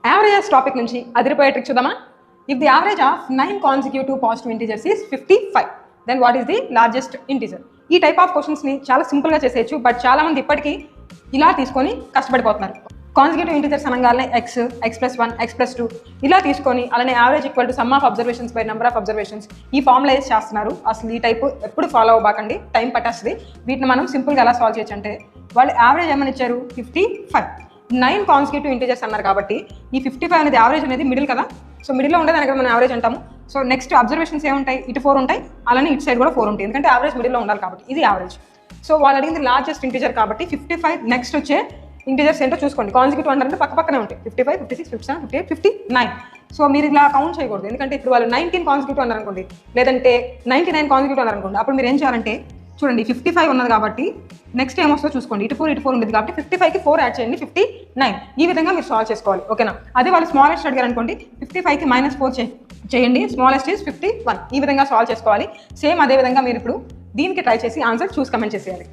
Averages topic నుంచి అదిరిపోయే trick చూద్దామా. If the average of 9 consecutive positive integers is 55, then what is the largest integer? ఈ type of క్వశ్చన్స్ని చాలా సింపుల్గా చేసేయచ్చు, బట్ చాలా మంది ఇప్పటికీ ఇలా తీసుకొని కష్టపడిపోతున్నారు. కాన్సిక్యూటివ్ ఇంటీజర్స్ అనగానే x+1, x+2 ఇలా తీసుకొని అలానే average equal to some of observations by number of observations ఈ ఫార్ములైజ్ చేస్తున్నారు. అసలు ఈ టైపు ఎప్పుడు ఫాలో అవ్వకండి, టైం పట్టేస్తుంది. వీటిని మనం సింపుల్గా ఎలా సాల్వ్ చేయొచ్చు అంటే, వాళ్ళు యావరేజ్ ఏమని ఇచ్చారు 55, 9 కాన్సిక్యూటివ్ ఇంటీజర్స్ అన్నారు కాబట్టి ఈ 55 అనేది యావరేజ్ అనేది మిడిల్ కదా. సో మిడిల్లో ఉండే దానికి మనం యావరేజ్ అంటాము. సో నెక్స్ట్ అబ్జర్వేషన్స్ ఏముంటాయి, ఇటు 4 ఉంటాయి, అలానే ఇటు సైడ్ కూడా 4 ఉంటాయి, ఎందుకంటే యావరేజ్ మిడిల్లో ఉండాలి కాబట్టి ఇది యావరేజ్. సో వాళ్ళు అడిగింది లార్జెస్ట్ ఇంటీజర్ కాబట్టి 55. నెక్స్ట్ వచ్చే ఇంటీజర్స్ ఏంటో చూసుకోండి. కాన్సిక్యూటివ్ అంటే పక్క పక్కనే ఉంటాయి, 55, 56, 57, 58, 59. సో మీరు ఇలా కౌంట్ చేయకూడదు, ఎందుకంటే ఇప్పుడు వాళ్ళు 19 కాన్సిక్యూటివ్ అన్నారు అనుకోండి, లేదంటే 99 కాన్సిక్యూటివ్ అన్నారు అనుకోండి, అప్పుడు మీరు ఏం చేయాలంటే చూడండి 55 ఉన్నది కాబట్టి నెక్స్ట్ ఏమొస్తుందో చూసుకోండి. ఇటు 4 ఉండేది కాబట్టి 55కి 4 యాడ్ చేయండి, 59. ఈ విధంగా మీరు సాల్వ్ చేసుకోవాలి, ఓకేనా. అదే వాళ్ళు స్మాలెస్ట్ అడిగారు అనుకోండి, 55కి -4 చేయండి, స్మాలెస్ట్ ఈజ్ 51. ఈ విధంగా సాల్వ్ చేసుకోవాలి. సేమ్ అదే విధంగా మీరు ఇప్పుడు దీనికి ట్రై చేసి ఆన్సర్ చూసి కమెంట్ చేసేయాలి.